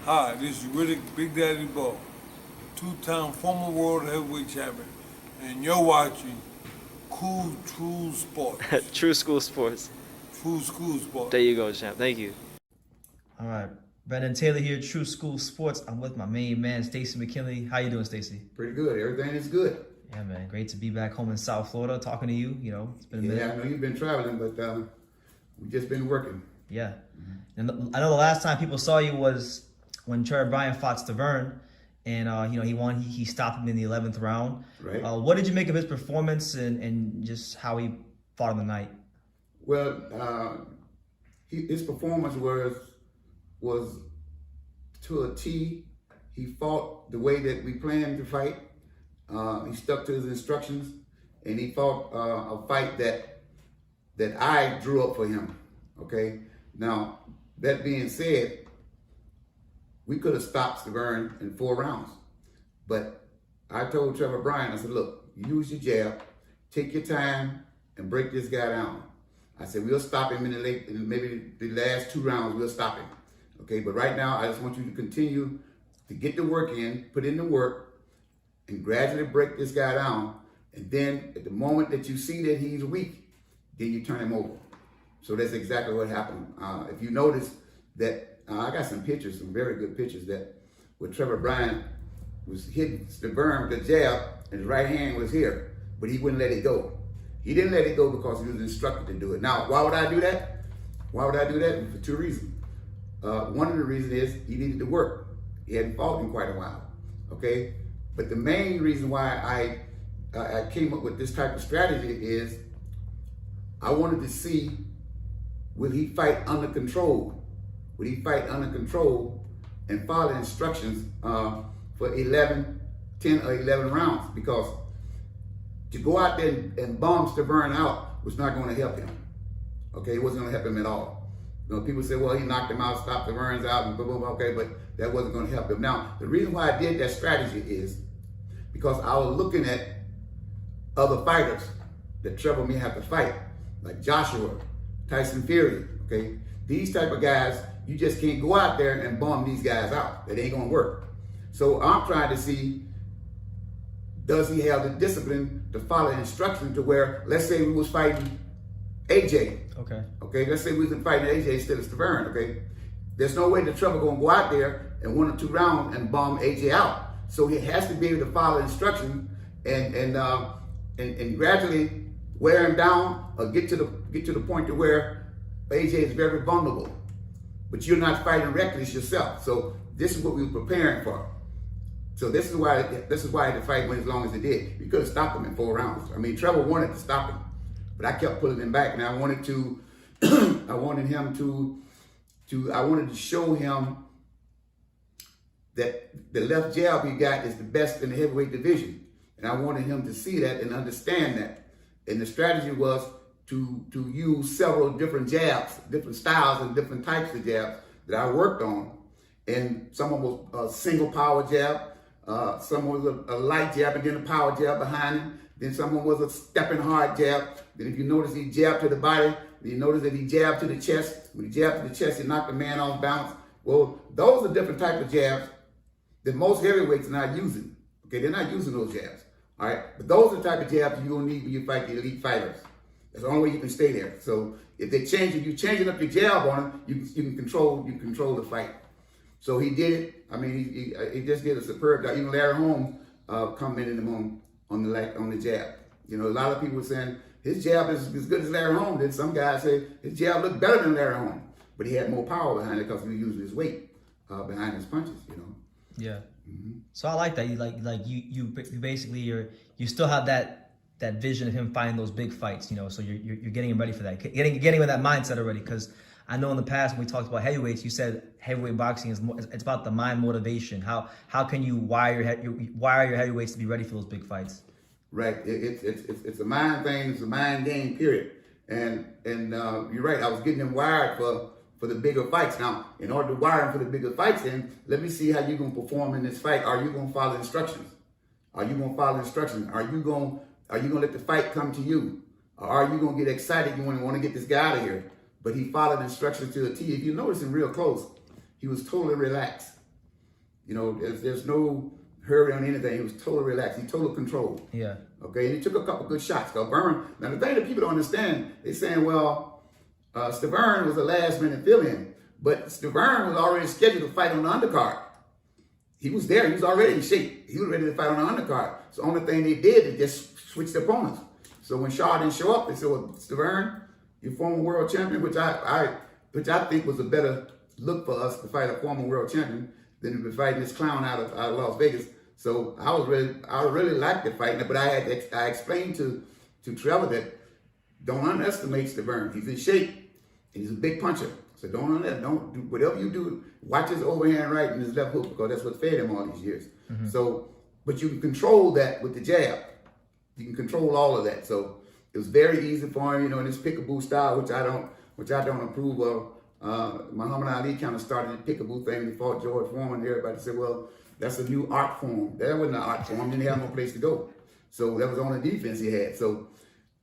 Hi, this is Riddick Big Daddy Bo, two-time former world heavyweight champion, and you're watching Cool True Sports. True School Sports. True School Sports. There you go, champ. Thank you. All right, Brendan Taylor here, True School Sports. I'm with my main man, Stacey McKinley. How you doing, Stacey? Pretty good. Everything is good. Yeah, man. Great to be back home in South Florida, talking to you. You know, it's been a minute. Yeah, I know you've been traveling, but we've just been working. Yeah. And I know the last time people saw you was when Trevor Bryan fought Stiverne, and he won. He stopped him in the 11th round. Right. What did you make of his performance and just how he fought on the night? Well, his performance was to a T. He fought the way that we planned to fight. He stuck to his instructions, and he fought a fight that I drew up for him. Okay. Now, that being said, we could have stopped Stiverne in 4 rounds, but I told Trevor Bryan, I said, look, use your jab, take your time, and break this guy down. I said, we'll stop him in maybe the last 2 rounds, we'll stop him. Okay, but right now, I just want you to continue to get the work in, put in the work, and gradually break this guy down. And then at the moment that you see that he's weak, then you turn him over. So that's exactly what happened. If you notice that, I got some pictures, some very good pictures that where Trevor Bryan was hitting Stiverne with the jab, and his right hand was here, but he wouldn't let it go. He didn't let it go because he was instructed to do it. Now, why would I do that? Why would I do that? For 2 reasons. One of the reasons is he needed to work. He hadn't fought in quite a while, okay? But the main reason why I came up with this type of strategy is I wanted to see, will he fight under control? Would he fight under control and follow instructions for 10 or 11 rounds? Because to go out there and bomb Stiverne out was not going to help him. Okay, it wasn't going to help him at all. You know, people say, well, he knocked him out, stopped Stiverne's out, and boom, boom, okay, but that wasn't going to help him. Now, the reason why I did that strategy is because I was looking at other fighters that Trevor may have to fight, like Joshua, Tyson Fury, okay? These type of guys, you just can't go out there and bomb these guys out. That ain't gonna work. So I'm trying to see, does he have the discipline to follow instructions to where, let's say we was fighting AJ. Okay, let's say we was fighting AJ instead of Stiverne, okay? There's no way that Trevor gonna go out there and 1 or 2 rounds and bomb AJ out. So he has to be able to follow instructions and gradually wear him down or get to the point to where AJ is very vulnerable. But you're not fighting reckless yourself. So this is what we were preparing for. So this is why the fight went as long as it did. We could have stopped him in 4 rounds. I mean, Trevor wanted to stop him, but I kept pulling him back, and I wanted to, I wanted to show him that the left jab he got is the best in the heavyweight division, and I wanted him to see that and understand that. And the strategy was to use several different jabs, different styles and different types of jabs that I worked on. And some of them was a single power jab, some was a light jab and then a power jab behind him. Then someone was a stepping hard jab. Then if you notice he jabbed to the body, you notice that he jabbed to the chest. When he jabbed to the chest, he knocked the man off balance. Well, those are different types of jabs that most heavyweights are not using. Okay, they're not using those jabs. All right, but those are the type of jabs you're gonna need when you fight the elite fighters. That's the only way you can stay there. So if they change it, you changing up your jab on them, you can control the fight. So he did it. I mean, he just did a superb job. Even Larry Holmes commented him on the jab. You know, a lot of people were saying his jab is as good as Larry Holmes did. Some guys say his jab looked better than Larry Holmes, but he had more power behind it because he was using his weight behind his punches. You know. Yeah. Mm-hmm. So I like that. You basically you still have that vision of him fighting those big fights. You know, so you're getting him ready for that. Getting him in that mindset already. Because I know in the past when we talked about heavyweights, you said heavyweight boxing is it's about the mind motivation. How can you wire your heavyweights to be ready for those big fights? Right. It's a mind thing. It's a mind game. Period. And you're right. I was getting him wired for the bigger fights. Now, in order to wire him for the bigger fights, then let me see how you're gonna perform in this fight. Are you gonna follow instructions? Are you gonna follow instructions? Are you gonna let the fight come to you? Or are you gonna get excited? You want to get this guy out of here? But he followed instructions to the T. If you notice him real close, he was totally relaxed. You know, there's no hurry on anything. He was totally relaxed. He total control. Yeah. Okay, and he took a couple good shots. Now the thing that people don't understand, they're saying, well, Stiverne was a last-minute fill-in, but Stiverne was already scheduled to fight on the undercard. He was there. He was already in shape. He was ready to fight on the undercard. So the only thing they did is just switch the opponents. So when Shaw didn't show up, they said, well, Stiverne, your former world champion, which I think was a better look for us to fight a former world champion than to be fighting this clown out of Las Vegas. So I really liked the fight, but I explained to Trevor that don't underestimate Stiverne. He's in shape and he's a big puncher. So don't do whatever you do. Watch his overhand right and his left hook, because that's what fed him all these years. Mm-hmm. So, but you can control that with the jab. You can control all of that. So it was very easy for him, you know, in this pickaboo style, which I don't approve of. Muhammad Ali kind of started the pickaboo thing. He fought George Foreman. Everybody said, well, that's a new art form. That wasn't an art form. Didn't have no place to go. So that was the only defense he had. So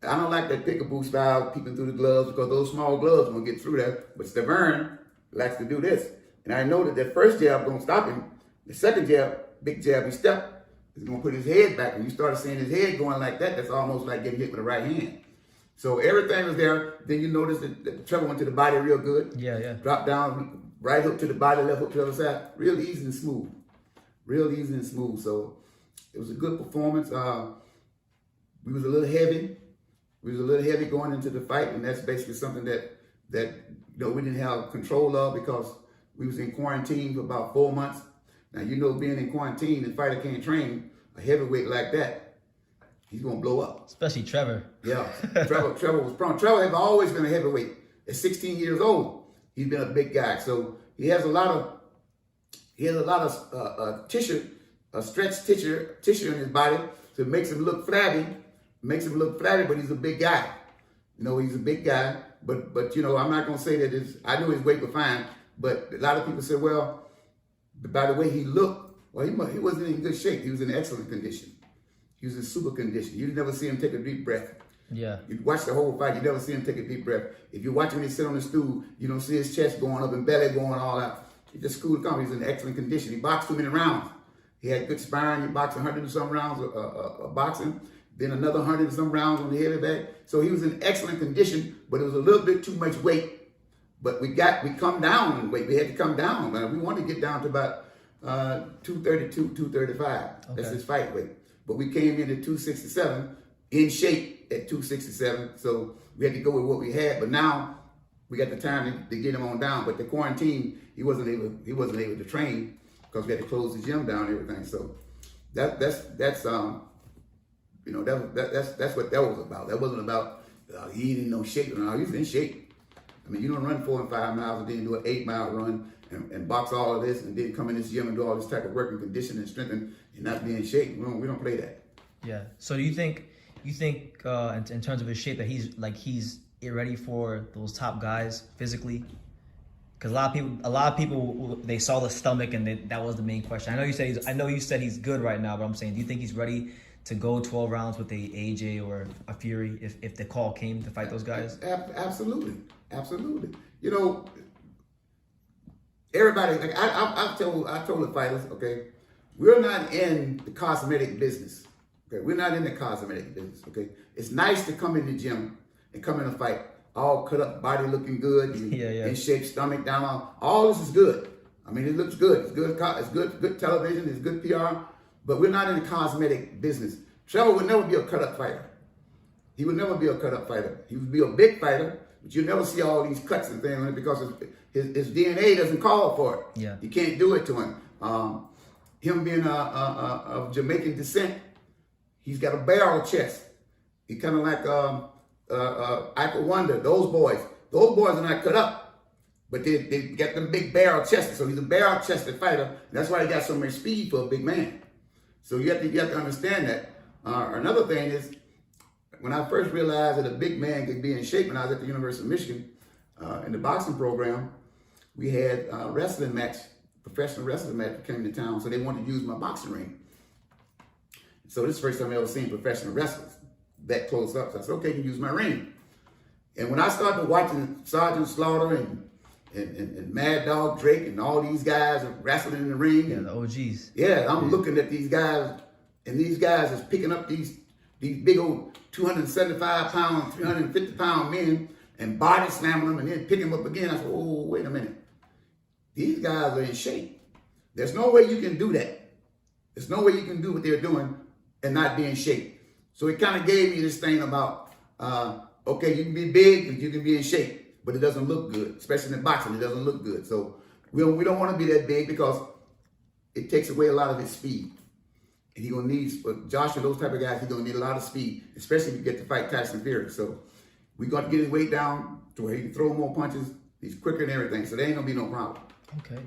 I don't like that pickaboo style, peeping through the gloves, because those small gloves won't get through that. But Stiverne likes to do this. And I know that first jab going to stop him. The second jab, big jab, he stepped, he's going to put his head back. When you started seeing his head going like that, that's almost like getting hit with the right hand. So everything was there. Then you notice that Trevor went to the body real good. Yeah. Dropped down, right hook to the body, left hook to the other side. Real easy and smooth. Real easy and smooth. So it was a good performance. We was a little heavy. We was a little heavy going into the fight, and that's basically something that you know, we didn't have control of, because we was in quarantine for about 4 months. Now, you know, being in quarantine and fighter can't train, a heavyweight like that, he's gonna blow up. Especially Trevor. Yeah, Trevor was prone. Trevor has always been a heavyweight. At 16 years old, he's been a big guy. So he has a lot of tissue, stretched tissue in his body, so it makes him look flabby. But he's a big guy. You know, he's a big guy. But you know, I'm not gonna say that I knew his weight was fine, but a lot of people said, well, by the way he looked, well, he wasn't in good shape. He was in excellent condition. He was in super condition. You never see him take a deep breath. Yeah. You watch the whole fight, you never see him take a deep breath. If you watch him sit on the stool, you don't see his chest going up and belly going all out. He just cool calm. He's in excellent condition. He boxed too many rounds. He had good sparring. He boxed 100 and some rounds of boxing. Then another 100 and some rounds on the heavy bag. So he was in excellent condition, but it was a little bit too much weight. But we come down in weight. We had to come down, man. We wanted to get down to about 232, 235. Okay. That's his fight weight. But we came in at 267, in shape at 267. So we had to go with what we had. But now we got the time to get him on down. But the quarantine, he wasn't able to train, because we had to close the gym down and everything. So that's you know, that's what that was about. That wasn't about he ain't in no shape. No, he was in shape. I mean, you don't run 4 and 5 miles and then do an 8-mile run and box all of this and then come in this gym and do all this type of work and condition and strength and not be in shape. We don't play that. Yeah. So do you think in terms of his shape that he's ready for those top guys physically? Because a lot of people they saw the stomach and that was the main question. I know you said he's good right now, but I'm saying, do you think he's ready to go 12 rounds with a AJ or a Fury if the call came to fight those guys? Absolutely. You know, everybody, like I told the fighters, okay, we're not in the cosmetic business. Okay, we're not in the cosmetic business. Okay, it's nice to come in the gym and come in a fight, all cut up, body looking good, in shape, stomach down. All this is good. I mean, it looks good. It's good. It's good television. It's good PR. But we're not in the cosmetic business. Trevor would never be a cut-up fighter. He would never be a cut-up fighter. He would be a big fighter, but you never see all these cuts and things because his DNA doesn't call for it. Yeah. You can't do it to him. Him being of Jamaican descent, he's got a barrel chest. He kind of like Ike Wonder. Those boys are not cut up, but they got them big barrel chested. So he's a barrel chested fighter. And that's why he got so much speed for a big man. So you have to understand that. Another thing is, when I first realized that a big man could be in shape, when I was at the University of Michigan in the boxing program, we had a wrestling match, professional wrestling match that came to town, so they wanted to use my boxing ring. So this is the first time I ever seen professional wrestlers that close up. So I said, okay, you can use my ring. And when I started watching Sergeant Slaughter and and Mad Dog Drake and all these guys are wrestling in the ring. Yeah, And the OGs. yeah, I'm looking at these guys, and these guys is picking up these big old 275 pound, 350 pound men and body slamming them and then picking them up again. I said, oh, wait a minute. These guys are in shape. There's no way you can do that. There's no way you can do what they're doing and not be in shape. So it kind of gave me this thing about, okay, you can be big and you can be in shape, but it doesn't look good, especially in boxing. It doesn't look good. So we don't want to be that big because it takes away a lot of his speed. And he's going to need, for Joshua, those type of guys, he's going to need a lot of speed, especially if you get to fight Tyson Fury. So we're going to get his weight down to where he can throw more punches. He's quicker and everything. So there ain't going to be no problem. Okay.